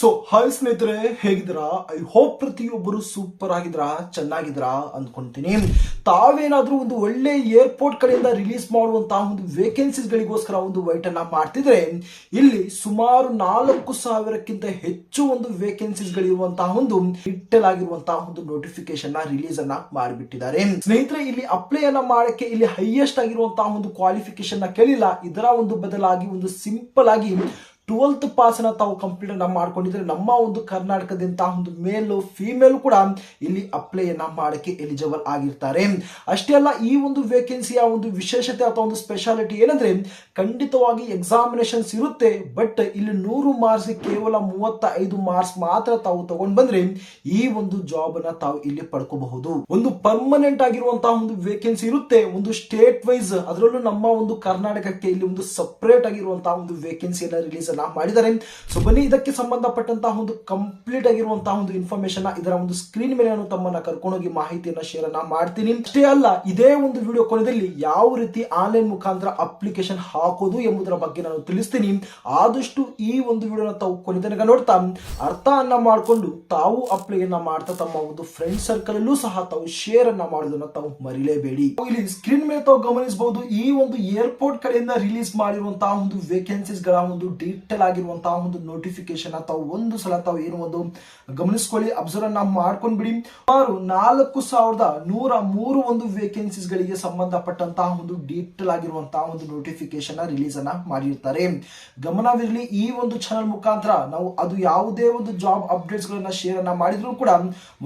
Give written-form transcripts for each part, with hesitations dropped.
So hi ಸ್ನೇಹಿತರೆ, ಹೇಗಿದ್ದೀರಾ? I hope ಪ್ರತಿಯೊಬ್ಬರು ಸೂಪರ್ ಆಗಿದ್ರಾ, ಚೆನ್ನಾಗಿದ್ರಾ ಅಂದ್ಕೊಂತೀನಿ. ತಾವೇನಾದ್ರೂ ಒಂದು ಒಳ್ಳೆ ಏರ್ಪೋರ್ಟ್ ಕಡೆಯಿಂದ ರಿಲೀಸ್ ಮಾಡುವಂತಹ ಒಂದು ವೇಕೆನ್ಸೀಸ್ ಗಳಿಗೋಸ್ಕರ ಒಂದು ವೈಟ್ ಅನ್ನ ಮಾಡ್ತಿದ್ರೆ, ಇಲ್ಲಿ ಸುಮಾರು 4,000ಕ್ಕಿಂತ ಹೆಚ್ಚು ಒಂದು ವೇಕೆನ್ಸೀಸ್ ಗಳಿರುವಂತಹ ಒಂದು ಡಿಟೇಲ್ ಆಗಿರುವಂತಹ ಒಂದು ನೋಟಿಫಿಕೇಶನ್ ನ ರಿಲೀಸ್ ಅನ್ನ ಮಾಡಿಬಿಟ್ಟಿದ್ದಾರೆ. ಸ್ನೇಹಿತರೆ, ಇಲ್ಲಿ ಅಪ್ಲೈ ಅನ್ನ ಮಾಡಕ್ಕೆ ಇಲ್ಲಿ ಹೈಯೆಸ್ಟ್ ಆಗಿರುವಂತಹ ಒಂದು ಕ್ವಾಲಿಫಿಕೇಶನ್ ನ ಕೇಳಿಲ್ಲ. ಇದರ ಒಂದು ಬದಲಾಗಿ ಒಂದು ಸಿಂಪಲ್ ಆಗಿ 12th ಪಾಸ್ ಅನ್ನ ತಾವು ಕಂಪ್ಲೀಟ್ ಅನ್ನ ಮಾಡ್ಕೊಂಡಿದ್ರೆ ನಮ್ಮ ಒಂದು ಕರ್ನಾಟಕದಿಂದ ಒಂದು ಮೇಲ್ ಫಿಮೇಲ್ ಕೂಡ ಇಲ್ಲಿ ಅಪ್ಲೈ ಅನ್ನ ಮಾಡಕ್ಕೆ ಎಲಿಜಿಬಲ್ ಆಗಿರ್ತಾರೆ. ಅಷ್ಟೇ ಅಲ್ಲ, ಈ ಒಂದು ವೇಕೆನ್ಸಿಯ ಒಂದು ವಿಶೇಷತೆ ಅಥವಾ ಒಂದು ಸ್ಪೆಷಾಲಿಟಿ ಏನಂದ್ರೆ, ಖಂಡಿತವಾಗಿ ಎಕ್ಸಾಮಿನೇಷನ್ಸ್ ಇರುತ್ತೆ, ಬಟ್ ಇಲ್ಲಿ 100 ಮಾರ್ಕ್ಸ್ ಕೇವಲ 35 ಮಾರ್ಕ್ಸ್ ಮಾತ್ರ ತಾವು ತಗೊಂಡ್ ಬಂದ್ರೆ ಈ ಒಂದು ಜಾಬ್ ಅನ್ನ ತಾವು ಇಲ್ಲಿ ಪಡ್ಕೋಬಹುದು. ಒಂದು ಪರ್ಮನೆಂಟ್ ಆಗಿರುವಂತಹ ಒಂದು ವೇಕೆನ್ಸಿ ಇರುತ್ತೆ, ಒಂದು ಸ್ಟೇಟ್ ವೈಸ್, ಅದರಲ್ಲೂ ನಮ್ಮ ಒಂದು ಕರ್ನಾಟಕಕ್ಕೆ ಇಲ್ಲಿ ಒಂದು ಸಪರೇಟ್ ಆಗಿರುವಂತಹ ಒಂದು ವೇಕೆನ್ಸಿಯನ್ನ ರಿಲೀಸ್ ಮಾಡಿದ್ದಾರೆ. ಸೊ ಬನ್ನಿ, ಇದಕ್ಕೆ ಸಂಬಂಧಪಟ್ಟಂತಹ ಒಂದು ಕಂಪ್ಲೀಟ್ ಆಗಿರುವಂತಹ ಒಂದು ಇನ್ಫಾರ್ಮೇಶನ್ ಇದರ ಒಂದು ಸ್ಕ್ರೀನ್ ಮೇಲೆ ನಾನು ತಮ್ಮನ್ನ ಕರ್ಕೊಂಡೋಗಿ ಮಾಹಿತಿಯನ್ನ ಶೇರ್ ಅನ್ನ ಮಾಡ್ತೀನಿ. ಅಷ್ಟೇ ಅಲ್ಲ, ಇದೇ ಒಂದು ವಿಡಿಯೋ ಕೊನೆಯಲ್ಲಿ ಯಾವ ರೀತಿ ಆನ್ಲೈನ್ ಮುಖಾಂತರ ಅಪ್ಲಿಕೇಶನ್ ಹಾಕೋದು ಎಂಬುದರ ಬಗ್ಗೆ ನಾನು ತಿಳಿಸ್ತೀನಿ. ಆದಷ್ಟು ಈ ಒಂದು ವಿಡಿಯೋನ ತಾವು ಕೊನೆ ತನಕ ನೋಡ್ತಾ ಅರ್ಥ ಅನ್ನ ಮಾಡಿಕೊಂಡು ತಾವು ಅಪ್ಲೈ ಅನ್ನ ಮಾಡ್ತಾ ತಮ್ಮ ಒಂದು ಫ್ರೆಂಡ್ ಸರ್ಕಲ್ ಅಲ್ಲೂ ಸಹ ತಾವು ಶೇರ್ ಅನ್ನ ಮಾಡೋದನ್ನ ತಾವು ಮರಿಲೇಬೇಡಿ. ಇಲ್ಲಿ ಸ್ಕ್ರೀನ್ ಮೇಲೆ ತಾವು ಗಮನಿಸಬಹುದು, ಈ ಒಂದು ಏರ್ಪೋರ್ಟ್ ಕಡೆಯಿಂದ ರಿಲೀಸ್ ಮಾಡಿರುವಂತಹ ಒಂದು ವೇಕೆನ್ಸೀಸ್ ಗಳ ಒಂದು ಡೀಟೇಲ್ ಆಗಿರುವಂತಹ ಒಂದು ನೋಟಿಫಿಕೇಶನ್ ತಾವು ಒಂದು ಸಲ ತಾವು ಏನು ಒಂದು ಗಮನಿಸಿಕೊಳ್ಳಿ, ಅಬ್ಸರ್ವ್ ಅನ್ನ ಮಾಡ್ಕೊಂಡ್ ಬಿಡಿ. ಸುಮಾರು 4,103 ಒಂದು ವೇಕೆನ್ಸೀಸ್ ಗಳಿಗೆ ಸಂಬಂಧಪಟ್ಟಂತಹ ಒಂದು ಡೀಟೇಲ್ ಆಗಿರುವಂತಹ ಒಂದು ನೋಟಿಫಿಕೇಶನ್ ರಿಲೀಸ್ ಅನ್ನ ಮಾಡಿರ್ತಾರೆ. ಗಮನವಿರಲಿ, ಈ ಒಂದು ಚಾನಲ್ ಮುಖಾಂತರ ನಾವು ಅದು ಯಾವುದೇ ಒಂದು ಜಾಬ್ ಅಪ್ಡೇಟ್ಸ್ ಗಳನ್ನ ಶೇರ್ ಅನ್ನ ಮಾಡಿದ್ರು ಕೂಡ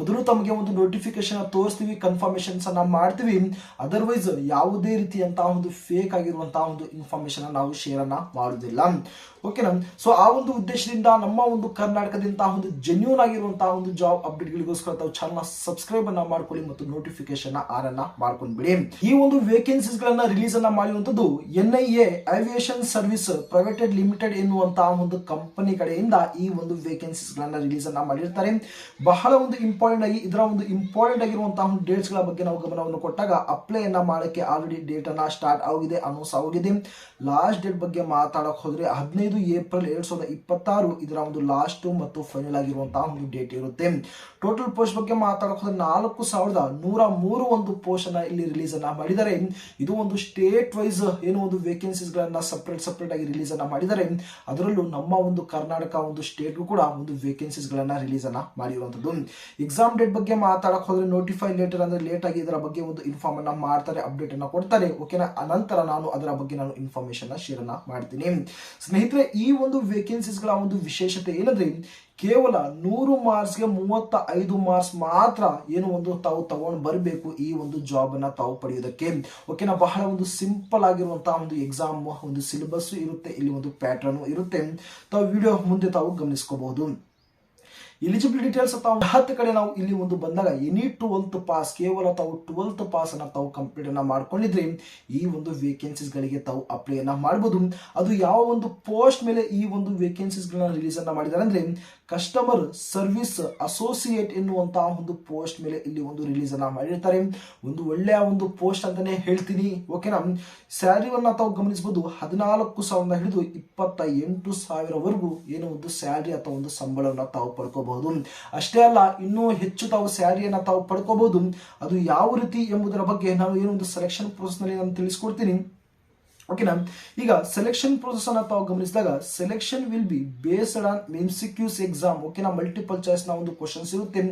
ಮೊದಲು ತಮಗೆ ಒಂದು ನೋಟಿಫಿಕೇಶನ್ ತೋರಿಸ್ತೀವಿ, ಕನ್ಫರ್ಮೇಶನ್ಸ್ ಅನ್ನ ಮಾಡ್ತೀವಿ. ಅದರ್ವೈಸ್ ಯಾವುದೇ ರೀತಿಯಂತಹ ಒಂದು ಫೇಕ್ ಆಗಿರುವಂತಹ ಒಂದು ಇನ್ಫಾರ್ಮೇಶನ್ ನಾವು ಶೇರ್ ಅನ್ನ ಮಾಡುದಿಲ್ಲ. ಓಕೆನಾ? ಸೊ ಆ ಒಂದು ಉದ್ದೇಶದಿಂದ ನಮ್ಮ ಒಂದು ಕರ್ನಾಟಕದಿಂದ ಒಂದು ಜೆನ್ಯೂನ್ ಆಗಿರುವಂತಹ ಒಂದು ಜಾಬ್ ಅಪ್ಡೇಟ್ ಗಳಿಗೋಸ್ಕರ ತಾವು ಚಾನಲ್ ಸಬ್ಸ್ಕ್ರೈಬ್ ಅನ್ನ ಮಾಡ್ಕೊಳ್ಳಿ ಮತ್ತು ನೋಟಿಫಿಕೇಶನ್ ಆನ್ ಅನ್ನ ಮಾಡ್ಕೊಂಡ್ಬಿಡಿ. ಈ ಒಂದು ವೇಕೆನ್ಸೀಸ್ ಗಳನ್ನ ರಿಲೀಸ್ ಅನ್ನ ಮಾಡಿರುವಂತದ್ದು NIA ಏವಿಯೇಷನ್ ಸರ್ವಿಸ್ ಪ್ರೈವೇಟೆಡ್ ಲಿಮಿಟೆಡ್ ಎನ್ನುವಂತಹ ಒಂದು ಕಂಪನಿ ಕಡೆಯಿಂದ ಈ ಒಂದು ವೇಕೆನ್ಸೀಸ್ ಗಳನ್ನ ರಿಲೀಸ್ ಅನ್ನ ಮಾಡಿರ್ತಾರೆ. ಬಹಳ ಒಂದು ಇಂಪಾರ್ಟೆಂಟ್ ಆಗಿ ಇದರ ಒಂದು ಇಂಪಾರ್ಟೆಂಟ್ ಆಗಿರುವಂತಹ ಒಂದು ಡೇಟ್ಸ್ ಗಳ ಬಗ್ಗೆ ನಾವು ಗಮನವನ್ನು ಕೊಟ್ಟಾಗ, ಅಪ್ಲೈ ಅನ್ನ ಮಾಡಕ್ಕೆ ಆಲ್ರೆಡಿ ಡೇಟ್ ಅನ್ನ ಸ್ಟಾರ್ಟ್ ಆಗಿದೆ, ಅನೌನ್ಸ್ ಆಗಿದೆ. ಲಾಸ್ಟ್ ಡೇಟ್ ಬಗ್ಗೆ ಮಾತಾಡಕ್ ಹೋದ್ರೆ 15 ಏಪ್ರಿಲ್ 2026 ಇದರ ಒಂದು ಲಾಸ್ಟ್ ಮತ್ತು ಫೈನಲ್ ಆಗಿರುವಂತಹ ಒಂದು ಡೇಟ್ ಇರುತ್ತೆ. ಟೋಟಲ್ ಪೋಸ್ಟ್ ಬಗ್ಗೆ ಮಾತಾಡಕ್ ಹೋದ್ರೆ 4,103 ಒಂದು ಪೋಸ್ಟ್ ಅನ್ನ ಇಲ್ಲಿ ರಿಲೀಸ್ ಅನ್ನ ಮಾಡಿದ್ದಾರೆ. ಇದು ಒಂದು ಸ್ಟೇಟ್ ವೈಸ್ ಏನು ಒಂದು ವೇಕೆನ್ಸೀಸ್ ಗಳನ್ನ ಸಪರೇಟ್ ಆಗಿ ರಿಲೀಸ್ ಅನ್ನ ಮಾಡಿದ್ದಾರೆ. ಅದರಲ್ಲೂ ನಮ್ಮ ಒಂದು ಕರ್ನಾಟಕ ಒಂದು ಸ್ಟೇಟ್ ಕೂಡ ಒಂದು ವೇಕೆನ್ಸೀಸ್ ಗಳನ್ನ ರಿಲೀಸ್ ಅನ್ನ ಮಾಡಿರುವಂತದ್ದು. ಎಕ್ಸಾಮ್ ಡೇಟ್ ಬಗ್ಗೆ ಮಾತಾಡಕ್ ಹೋದ್ರೆ ನೋಟಿಫೈ ಲೇಟರ್ ಅಂದ್ರೆ ಲೇಟ್ ಆಗಿ ಇದರ ಬಗ್ಗೆ ಒಂದು ಇನ್ಫಾರ್ಮ್ ಅನ್ನ ಮಾಡ್ತಾರೆ, ಅಪ್ಡೇಟ್ ಅನ್ನ ಕೊಡ್ತಾರೆ. ಓಕೆನಾ? ಅನಂತರ ನಾನು ಅದರ ಬಗ್ಗೆ ನಾನು ಇನ್ಫಾರ್ಮೇಶನ್ ಶೇರ್ ಅನ್ನ ಮಾಡ್ತೀನಿ. ಸ್ನೇಹಿತರೆ, ಈ ಒಂದು ವೇಕೆನ್ಸೀಸ್ ಗಳ ಒಂದು ವಿಶೇಷತೆ ಏನಂದ್ರೆ, ಕೇವಲ 100 ಮಾರ್ಕ್ಸ್ಗೆ 35 ಮಾರ್ಕ್ಸ್ ಮಾತ್ರ ಏನು ಒಂದು ತಾವು ತಗೊಂಡು ಬರಬೇಕು ಈ ಒಂದು ಜಾಬ್ ಅನ್ನ ತಾವು ಪಡೆಯೋದಕ್ಕೆ. ಓಕೆನಾ? ಬಹಳ ಒಂದು ಸಿಂಪಲ್ ಆಗಿರುವಂತಹ ಒಂದು ಎಕ್ಸಾಮ್ ಒಂದು ಸಿಲೆಬಸ್ ಇರುತ್ತೆ, ಇಲ್ಲಿ ಒಂದು ಪ್ಯಾಟರ್ನ್ ಇರುತ್ತೆ. ತಾವು ವಿಡಿಯೋ ಮುಂದೆ ತಾವು ಗಮನಿಸ್ಕೋಬಹುದು. ಎಲಿಜಿಬಿಲಿಟಿ ಡೀಟೇಲ್ಸ್ ತಾವು 10 ಕಡೆ ನಾವು ಇಲ್ಲಿ ಒಂದು ಬಂದಾಗ ಎನಿ 12th ಪಾಸ್, ಕೇವಲ ತಾವು 12th ಪಾಸ್ ಅನ್ನ ತಾವು ಕಂಪ್ಲೀಟ್ ಅನ್ನ ಮಾಡ್ಕೊಂಡಿದ್ರೆ ಈ ಒಂದು ವೇಕೆನ್ಸೀಸ್ ಗಳಿಗೆ ತಾವು ಅಪ್ಲೈ ಅನ್ನ ಮಾಡಬಹುದು. ಅದು ಯಾವ ಒಂದು ಪೋಸ್ಟ್ ಮೇಲೆ ಈ ಒಂದು ವೇಕೆನ್ಸೀಸ್ ಗಳನ್ನ ರಿಲೀಸ್ ಅನ್ನ ಮಾಡಿದ್ದಾರೆ ಅಂದ್ರೆ, ಕಸ್ಟಮರ್ ಸರ್ವಿಸ್ ಅಸೋಸಿಯೇಟ್ ಎನ್ನುವಂತಹ ಒಂದು ಪೋಸ್ಟ್ ಮೇಲೆ ಇಲ್ಲಿ ಒಂದು ರಿಲೀಸ್ ಅನ್ನ ಮಾಡಿರ್ತಾರೆ. ಒಂದು ಒಳ್ಳೆಯ ಒಂದು ಪೋಸ್ಟ್ ಅಂತಾನೆ ಹೇಳ್ತೀನಿ. ಓಕೆನಾ? ಸ್ಯಾಲರಿವನ್ನ ತಾವು ಗಮನಿಸಬಹುದು, 14,000 ಹಿಡಿದು 28,000 ಏನೋ ಒಂದು ಸ್ಯಾಲರಿ ಅಥವಾ ಒಂದು ಸಂಬಳವನ್ನ ತಾವು ಪಡ್ಕೋಬಹುದು. ಅಷ್ಟೇ ಅಲ್ಲ, ಇನ್ನೂ ಹೆಚ್ಚು ತಾವು ಸ್ಯಾಲರಿಯನ್ನ ತಾವು ಪಡ್ಕೋಬಹುದು. ಅದು ಯಾವ ರೀತಿ ಎಂಬುದರ ಬಗ್ಗೆ ನಾನು ಏನೋ ಒಂದು ಸೆಲೆಕ್ಷನ್ ಪ್ರೋಸೆಸ್ ನಲ್ಲಿ ನಾನು ತಿಳಿಸ್ಕೊಡ್ತೀನಿ. ಓಕೆನಾ? ಈಗ ಸೆಲೆಕ್ಷನ್ ಪ್ರೋಸೆಸ್ ಅನ್ನ ತಾವು ಗಮನಿಸಿದಾಗ, selection will be based on MCQs exam. ಓಕೆನಾ? ಮಲ್ಟಿಪಲ್ ಚಾಯ್ಸ್ ನ ಒಂದು ಕ್ವಶನ್ಸ್ ಇರುತ್ತೆ.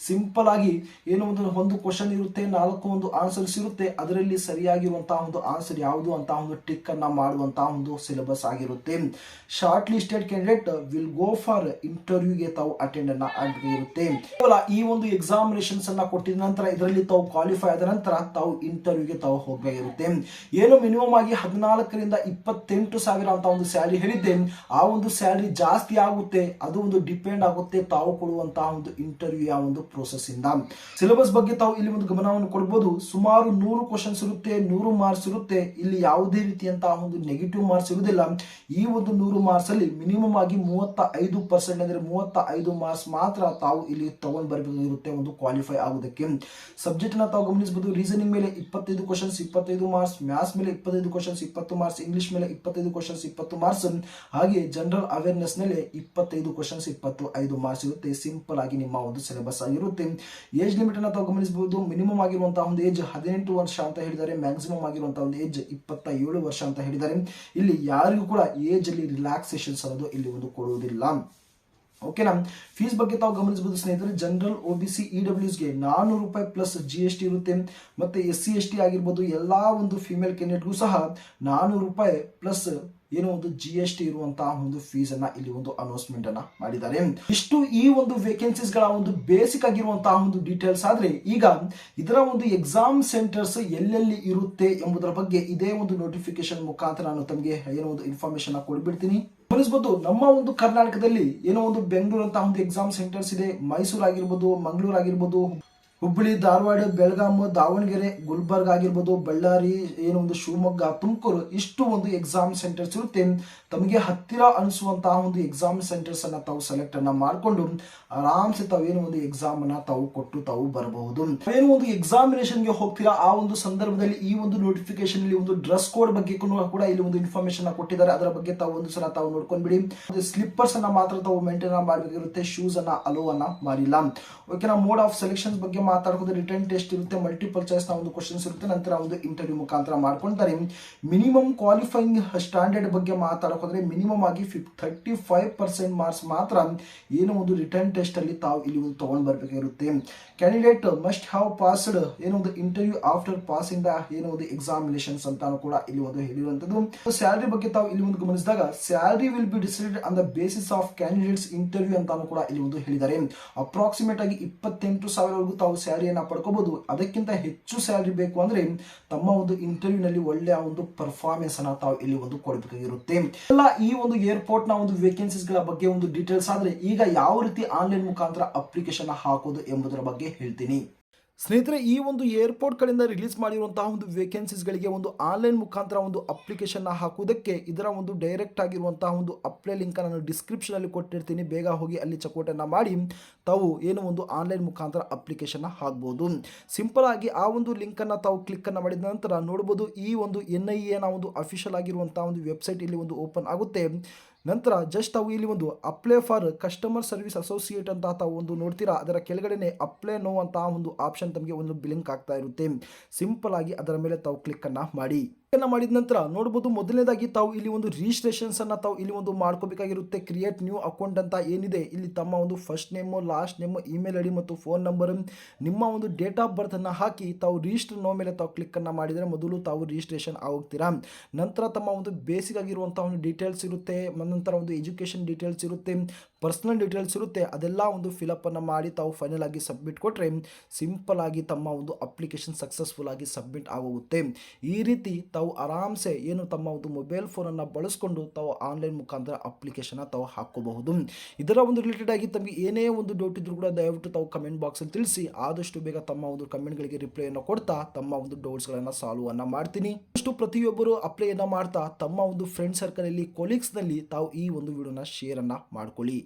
ಸಿಂಪಲ್ ಆಗಿ ಏನೋ ಒಂದು ಕ್ವಶನ್ ಇರುತ್ತೆ, 4 ಒಂದು ಆನ್ಸರ್ಸ್ ಇರುತ್ತೆ. ಅದರಲ್ಲಿ ಸರಿಯಾಗಿರುವಂತಹ ಒಂದು ಆನ್ಸರ್ ಯಾವುದು ಅಂತ ಒಂದು ಟಿಕ್ ಅನ್ನ ಮಾಡುವಂತಹ ಒಂದು ಸಿಲೆಬಸ್ ಆಗಿರುತ್ತೆ. Short listed candidate will go for ಇಂಟರ್ವ್ಯೂಗೆ ತಾವು ಅಟೆಂಡ್ ಅನ್ನ ಆಗಿರುತ್ತೆ. ಕೇವಲ ಈ ಒಂದು ಎಕ್ಸಾಮಿನೇಷನ್ಸ್ ಅನ್ನ ಕೊಟ್ಟಿದ ನಂತರ ಇದರಲ್ಲಿ ತಾವು ಕ್ವಾಲಿಫೈ ಆದ ನಂತರ ತಾವು ಇಂಟರ್ವ್ಯೂಗೆ ತಾವು ಹೋಗಬೇಕಾಗಿರುತ್ತೆ. ಏನು ಮಿನಿಮಮ್ ಆಗಿ 14,000 28,000 ಅಂತ ಒಂದು ಸ್ಯಾಲರಿ ಹೇಳಿದ್ದೆ. ಆ ಒಂದು ಸ್ಯಾಲರಿ ಜಾಸ್ತಿ ಆಗುತ್ತೆ, ಅದು ಒಂದು ಡಿಪೆಂಡ್ ಆಗುತ್ತೆ ತಾವು ಕೊಡುವಂತಹ ಒಂದು ಇಂಟರ್ವ್ಯೂ ಆ ಒಂದು ಪ್ರೋಸೆಸ್ ಇಂದ. ಸಿಲೆಬಸ್ ಬಗ್ಗೆ ತಾವು ಇಲ್ಲಿ ಒಂದು ಗಮನವನ್ನು ಕೊಡಬಹುದು. ಸುಮಾರು 100 ಕ್ವಶನ್ಸ್ ಇರುತ್ತೆ, 100 ಮಾರ್ಕ್ಸ್ ಇರುತ್ತೆ. ಇಲ್ಲಿ ಯಾವುದೇ ರೀತಿಯಂತಹ ಒಂದು ನೆಗೆಟಿವ್ ಮಾರ್ಕ್ಸ್ ಇರುವುದಿಲ್ಲ. ಈ ಒಂದು 100 ಮಾರ್ಕ್ಸ್ ಅಲ್ಲಿ ಮಿನಿಮಮ್ ಆಗಿ 35% ಅಂದ್ರೆ 35 ಮಾರ್ಕ್ಸ್ ಮಾತ್ರ ತಾವು ಇಲ್ಲಿ ತಗೊಂಡ್ ಬರಬೇಕಾಗಿರುತ್ತೆ ಒಂದು ಕ್ವಾಲಿಫೈ ಆಗೋದಕ್ಕೆ. ಸಬ್ಜೆಕ್ಟ್ ನ ತಾವು ಗಮನಿಸಬಹುದು. ರೀಸನಿಂಗ್ ಮೇಲೆ 25 ಕ್ವಶನ್ಸ್ 25 ಮಾರ್ಕ್ಸ್, ಮ್ಯಾಥ್ಸ್ ಮೇಲೆ 25 ಕ್ವಶನ್ಸ್ 20 ಮಾರ್ಕ್ಸ್, ಇಂಗ್ಲಿಷ್ ಮೇಲೆ 25 ಕ್ವಶನ್ಸ್ 20 ಮಾರ್ಕ್ಸ್, ಹಾಗೆ ಜನರಲ್ ಅವೇರ್ನೆಸ್ ಮೇಲೆ 25 ಕ್ವಶನ್ಸ್ 25 ಮಾರ್ಕ್ಸ್ ಇರುತ್ತೆ. ಸಿಂಪಲ್ ಆಗಿ ನಿಮ್ಮ ಒಂದು ಸಿಲೆಬಸ್ ಆಗಿರುತ್ತೆ. ಏಜ್ ಲಿಮಿಟ್ ಅನ್ನು ತಾವು ಗಮನಿಸಬಹುದು. ಮಿನಿಮಮ್ ಆಗಿರುವಂತಹ ಒಂದು ಏಜ್ 18 ವರ್ಷ ಅಂತ ಹೇಳಿದ್ದಾರೆ. ಮ್ಯಾಕ್ಸಿಮಮ್ ಆಗಿರುವಂತಹ ಒಂದು ಏಜ್ 27 ವರ್ಷ ಅಂತ ಹೇಳಿದ್ದಾರೆ. ಇಲ್ಲಿ ಯಾರಿಗೂ ಕೂಡ ಏಜ್ ಅಲ್ಲಿ ರಿಲ್ಯಾಕ್ಸೇಷನ್ಸ್ ಅನ್ನೋದು ಇಲ್ಲಿ ಒಂದು ಕೊಡುವುದಿಲ್ಲ. ಓಕೆನಾ. ಫೀಸ್ ಬಗ್ಗೆ ತಾವು ಗಮನಿಸಬಹುದು ಸ್ನೇಹಿತರೆ. ಜನರಲ್ OBC EWS ಗೆ 400 ರೂಪಾಯಿ ಪ್ಲಸ್ GST ಇರುತ್ತೆ. ಮತ್ತೆ SC ST ಆಗಿರ್ಬೋದು ಎಲ್ಲಾ ಒಂದು ಫಿಮೇಲ್ ಕ್ಯಾಂಡಿಡೇಟ್ಗೂ ಸಹ 400 ರೂಪಾಯಿ ಪ್ಲಸ್ ಏನೋ ಒಂದು GST ಇರುವಂತಹ ಒಂದು ಫೀಸ್ ಅನ್ನ ಇಲ್ಲಿ ಒಂದು ಅನೌನ್ಸ್ಮೆಂಟ್ ಅನ್ನ ಮಾಡಿದ್ದಾರೆ. ಇಷ್ಟು ಈ ಒಂದು ವೇಕೆನ್ಸೀಸ್ ಗಳ ಒಂದು ಬೇಸಿಕ್ ಆಗಿರುವಂತಹ ಒಂದು ಡೀಟೇಲ್ಸ್ ಆದ್ರೆ, ಈಗ ಇದರ ಒಂದು ಎಕ್ಸಾಮ್ ಸೆಂಟರ್ಸ್ ಎಲ್ಲೆಲ್ಲಿ ಇರುತ್ತೆ ಎಂಬುದರ ಬಗ್ಗೆ ಇದೇ ಒಂದು ನೋಟಿಫಿಕೇಶನ್ ಮುಖಾಂತರ ನಾನು ತಮಗೆ ಏನೋ ಒಂದು ಇನ್ಫಾರ್ಮೇಶನ್ ಕೊಡ್ಬಿಡ್ತೀನಿ. ಗಮನಿಸಬಹುದು, ನಮ್ಮ ಒಂದು ಕರ್ನಾಟಕದಲ್ಲಿ ಏನೋ ಒಂದು ಬೆಂಗಳೂರು ಅಂತ ಒಂದು ಎಕ್ಸಾಮ್ ಸೆಂಟರ್ಸ್ ಇದೆ. ಮೈಸೂರು ಆಗಿರ್ಬೋದು, ಮಂಗಳೂರು ಆಗಿರ್ಬೋದು, ಹುಬ್ಬಳ್ಳಿ, ಧಾರವಾಡ, ಬೆಳಗಾಂ, ದಾವಣಗೆರೆ, ಗುಲ್ಬರ್ಗ ಆಗಿರ್ಬೋದು, ಬಳ್ಳಾರಿ, ಏನೋ ಒಂದು ಶಿವಮೊಗ್ಗ, ತುಮಕೂರು, ಇಷ್ಟು ಒಂದು ಎಕ್ಸಾಮ್ ಸೆಂಟರ್ಸ್ ಇರುತ್ತೆ. ತಮಗೆ ಹತ್ತಿರ ಅನಿಸುವಂತಹ ಒಂದು ಎಕ್ಸಾಮ್ ಸೆಂಟರ್ಸ್ ಅನ್ನ ತಾವು ಸೆಲೆಕ್ಟ್ ಅನ್ನ ಮಾಡಿಕೊಂಡು ಆರಾಮ್ಸೆ ತಾವು ಏನೋ ಒಂದು ಎಕ್ಸಾಮ್ ಅನ್ನ ತಾವು ಕೊಟ್ಟು ತಾವು ಬರಬಹುದು. ಏನೋ ಒಂದು ಎಕ್ಸಾಮಿನೇಷನ್ ಗೆ ಹೋಗ್ತೀರಾ ಆ ಒಂದು ಸಂದರ್ಭದಲ್ಲಿ ಈ ಒಂದು ನೋಟಿಫಿಕೇಶನ್ ಇಲ್ಲಿ ಒಂದು ಡ್ರೆಸ್ ಕೋಡ್ ಬಗ್ಗೆ ಕೂಡ ಇಲ್ಲಿ ಒಂದು ಇನ್ಫಾರ್ಮೇಶನ್ ಕೊಟ್ಟಿದ್ದಾರೆ. ಅದರ ಬಗ್ಗೆ ತಾವು ಒಂದು ಸಲ ತಾವು ನೋಡ್ಕೊಂಡ್ಬಿಡಿ. ಸ್ಲಿಪ್ಪರ್ಸ್ ಅನ್ನ ಮಾತ್ರ ತಾವು ಮೇಂಟೈನ್ ಮಾಡಬೇಕಿರುತ್ತೆ. ಶೂಸ್ ಅನ್ನ ಅಲೋ ಅನ್ನ ಮಾಡಿಲ್ಲ. ಓಕೆನಾ. ಮೋಡ್ ಆಫ್ ಸೆಲೆಕ್ಷನ್ ಬಗ್ಗೆ ಮಾತಾಡೋದು ರಿಟರ್ನ್ ಟೆಸ್ಟ್ ಇರುತ್ತೆ, ಮಲ್ಟಿಪಲ್ ಚಾಯ್ಸ್ ನ ಒಂದು ಕ್ವಶನ್ಸ್ ಇರುತ್ತೆ, ನಂತರ ಒಂದು ಇಂಟರ್ವ್ಯೂ ಮುಖಾಂತರ ಮಾಡ್ಕೊಂತಾರೆ. ಮಿನಿಮಮ್ ಕ್ವಾಲಿಫೈಯಿಂಗ್ ಸ್ಟ್ಯಾಂಡರ್ಡ್ ಬಗ್ಗೆ ಮಾತಾಡೋದ್ರೆ ಮಿನಿಮಮ್ ಆಗಿ 35% ಮಾರ್ಕ್ಸ್ ಮಾತ್ರ ಏನೋ ಒಂದು ರಿಟರ್ನ್ ಟೆಸ್ಟ್ ಅಲ್ಲಿ ತಾವು ಇಲ್ಲಿ ಒಂದು ತಗೊಂಡ್ ಬರ್ಬೇಕಾಗಿರುತ್ತೆ. ಕ್ಯಾಂಡಿಡೇಟ್ ಮಸ್ಟ್ ಹ್ಯಾವ್ ಪಾಸ್ಡ್ ಏನೋ ಒಂದು ಇಂಟರ್ವ್ಯೂ ಆಫ್ಟರ್ ಪಾಸಿಂಗ್ ದ ಏನೋ ಒಂದು ಎಕ್ಸಾಮಿನೇಷನ್ಸ್ ಅಂತಾನು ಕೂಡ ಇಲ್ಲಿ ಒಂದು ಹೇಳಿರುವಂತದ್ದು. ಸ್ಯಾಲರಿ ಬಗ್ಗೆ ತಾವು ಇಲ್ಲಿ ಒಂದು ಗಮನಿಸಿದಾಗ salary will be decided on the basis of candidates interview ಅಂತಾನು ಕೂಡ ಇಲ್ಲಿ ಒಂದು ಹೇಳಿದ್ದಾರೆ. ಅಪ್ರಾಕ್ಸಿಮೇಟ್ ಆಗಿ 28,000 ತಾವು ಸ್ಯಾಲರಿಯನ್ನ ಪಡ್ಕೋಬಹುದು. ಅದಕ್ಕಿಂತ ಹೆಚ್ಚು ಸ್ಯಾಲರಿ ಬೇಕು ಅಂದ್ರೆ ತಮ್ಮ ಒಂದು ಇಂಟರ್ವ್ಯೂ ನಲ್ಲಿ ಒಳ್ಳೆಯ ಒಂದು ಪರ್ಫಾರ್ಮೆನ್ಸ್ ಅನ್ನ ತಾವು ಇಲ್ಲಿ ಒಂದು ಕೊಡಬೇಕಾಗಿರುತ್ತೆ. ಎಲ್ಲ ಈ ಒಂದು ಏರ್ಪೋರ್ಟ್ ನ ಒಂದು ವೇಕೆನ್ಸೀಸ್ ಗಳ ಬಗ್ಗೆ ಒಂದು ಡೀಟೇಲ್ಸ್ ಆದ್ರೆ, ಈಗ ಯಾವ ರೀತಿ ಆನ್ಲೈನ್ ಮುಖಾಂತರ ಅಪ್ಲಿಕೇಶನ್ ಹಾಕೋದು ಎಂಬುದರ ಬಗ್ಗೆ ಹೇಳ್ತೀನಿ. ಸ್ನೇಹಿತರೆ, ಈ ಒಂದು ಏರ್ಪೋರ್ಟ್ ಗಳಿಂದ ರಿಲೀಸ್ ಮಾಡಿರುವಂತಹ ಒಂದು ವೇಕೆನ್ಸೀಸ್ ಗಳಿಗೆ ಒಂದು ಆನ್ಲೈನ್ ಮುಖಾಂತರ ಒಂದು ಅಪ್ಲಿಕೇಶನ್ ಹಾಕುವುದಕ್ಕೆ ಇದರ ಒಂದು ಡೈರೆಕ್ಟ್ ಆಗಿರುವಂತಹ ಒಂದು ಅಪ್ಲೈ ಲಿಂಕ್ ನಾನು ಡಿಸ್ಕ್ರಿಪ್ಷನ್ ಅಲ್ಲಿ ಕೊಟ್ಟಿರ್ತೀನಿ. ಬೇಗ ಹೋಗಿ ಅಲ್ಲಿ ಚೆಕ್ಔಟನ್ನು ಮಾಡಿ ತಾವು ಏನು ಒಂದು ಆನ್ಲೈನ್ ಮುಖಾಂತರ ಅಪ್ಲಿಕೇಶನ್ ಹಾಕಬಹುದು. ಸಿಂಪಲ್ ಆಗಿ ಆ ಒಂದು ಲಿಂಕ್ ಅನ್ನ ತಾವು ಕ್ಲಿಕ್ ಅನ್ನ ಮಾಡಿದ ನಂತರ ನೋಡಬಹುದು, ಈ ಒಂದು NIA ನ ಒಂದು ಅಫಿಷಿಯಲ್ ಆಗಿರುವಂತಹ ಒಂದು ವೆಬ್ಸೈಟ್ ಇಲ್ಲಿ ಒಂದು ಓಪನ್ ಆಗುತ್ತೆ. ನಂತರ ಜಸ್ಟ್ ತಾವು ಇಲ್ಲಿ ಒಂದು apply for customer service associate ಅಂತ ತಾವು ಒಂದು ನೋಡ್ತೀರಾ. ಅದರ ಕೆಳಗಡೆ ಅಪ್ಲೈ ನೋ ಅಂತ ಒಂದು ಆಪ್ಷನ್ ತಮಗೆ ಒಂದು ಬ್ಲಿಂಕ್ ಆಗ್ತಾ ಇರುತ್ತೆ. ಸಿಂಪಲ್ ಆಗಿ ಅದರ ಮೇಲೆ ತಾವು ಕ್ಲಿಕ್ ಅನ್ನ ಮಾಡಿ ಮಾಡಿದ ನಂತರ ನೋಡಬಹುದು, ಮೊದಲನೇದಾಗಿ ತಾವು ಇಲ್ಲಿ ಒಂದು ರಿಜಿಸ್ಟ್ರೇಷನ್ಸ್ ಅನ್ನ ತಾವು ಇಲ್ಲಿ ಒಂದು ಮಾಡ್ಕೋಬೇಕಾಗಿರುತ್ತೆ. ಕ್ರಿಯೇಟ್ ನ್ಯೂ ಅಕೌಂಟ್ ಅಂತ ಏನಿದೆ ಇಲ್ಲಿ ತಮ್ಮ ಒಂದು first name, last name, email ID ಮತ್ತು ಫೋನ್ ನಂಬರ್, ನಿಮ್ಮ ಒಂದು ಡೇಟ್ ಆಫ್ ಬರ್ತ್ ಅನ್ನ ಹಾಕಿ ತಾವು ರಿಜಿಸ್ಟರ್ ನೋ ಮೇಲೆ ತಾವು ಕ್ಲಿಕ್ ಅನ್ನ ಮಾಡಿದರೆ ಮೊದಲು ತಾವು ರಿಜಿಸ್ಟ್ರೇಷನ್ ಆಗೋಗ್ತೀರಾ. ನಂತರ ತಮ್ಮ ಒಂದು ಬೇಸಿಕ್ ಆಗಿರುವಂತಹ ಒಂದು ಡೀಟೇಲ್ಸ್ ಇರುತ್ತೆ, ನಂತರ ಒಂದು ಎಜುಕೇಶನ್ ಡೀಟೇಲ್ಸ್ ಇರುತ್ತೆ, ಪರ್ಸನಲ್ ಡೀಟೇಲ್ಸ್ ಇರುತ್ತೆ. ಅದೆಲ್ಲ ಒಂದು ಫಿಲಪ್ ಅನ್ನು ಮಾಡಿ ತಾವು ಫೈನಲ್ ಆಗಿ ಸಬ್ಮಿಟ್ ಕೊಟ್ಟರೆ ಸಿಂಪಲ್ ಆಗಿ ತಮ್ಮ ಒಂದು ಅಪ್ಲಿಕೇಶನ್ ಸಕ್ಸಸ್ಫುಲ್ ಆಗಿ ಸಬ್ಮಿಟ್ ಆಗೋಗುತ್ತೆ. ಈ ರೀತಿ ತಾವು ಆರಾಮ್ಸೆ ಏನು ತಮ್ಮ ಒಂದು ಮೊಬೈಲ್ ಫೋನ್ ಅನ್ನು ಬಳಸಿಕೊಂಡು ತಾವು ಆನ್ಲೈನ್ ಮುಖಾಂತರ ಅಪ್ಲಿಕೇಶನ್ ತಾವು ಹಾಕೋಬಹುದು. ಇದರ ಒಂದು ರಿಲೇಟೆಡ್ ಆಗಿ ತಮಗೆ ಏನೇ ಒಂದು ಡೌಟ್ ಇದ್ರೂ ಕೂಡ ದಯವಿಟ್ಟು ತಾವು ಕಮೆಂಟ್ ಬಾಕ್ಸ್ ಅಲ್ಲಿ ತಿಳಿಸಿ. ಆದಷ್ಟು ಬೇಗ ತಮ್ಮ ಒಂದು ಕಮೆಂಟ್ಗಳಿಗೆ ರಿಪ್ಲೈ ಅನ್ನು ಕೊಡ್ತಾ ತಮ್ಮ ಒಂದು ಡೌಟ್ಸ್ ಗಳನ್ನ ಸಾಲ್ವ್ ಅನ್ನ ಮಾಡ್ತೀನಿ. ಅಷ್ಟು ಪ್ರತಿಯೊಬ್ಬರು ಅಪ್ಲೈ ಅನ್ನ ಮಾಡ್ತಾ ತಮ್ಮ ಒಂದು ಫ್ರೆಂಡ್ ಸರ್ಕಲ್ ಅಲ್ಲಿ, ಕೊಲೀಗ್ಸ್ ನಲ್ಲಿ ತಾವು ಈ ಒಂದು ವಿಡಿಯೋನ ಶೇರ್ ಅನ್ನ ಮಾಡ್ಕೊಳ್ಳಿ.